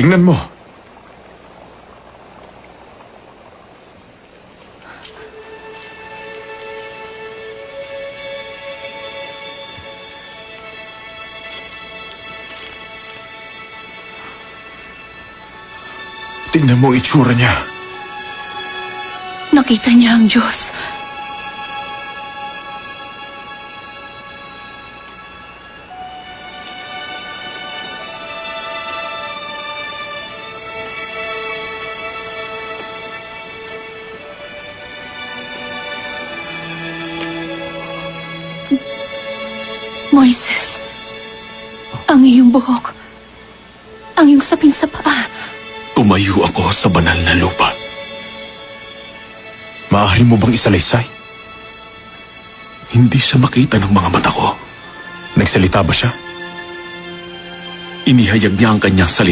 Tingnan mo. Tingnan mo ang itsura niya. Nakita niya ang Diyos. Moises, ang iyong buhok, ang iyong sapin sa paa. Tumayo ako sa banal na lupa. Maaari mo bang isalaysay? Hindi siya makita ng mga mata ko. Nagsalita ba siya? Inihayag niya ang kanyang salita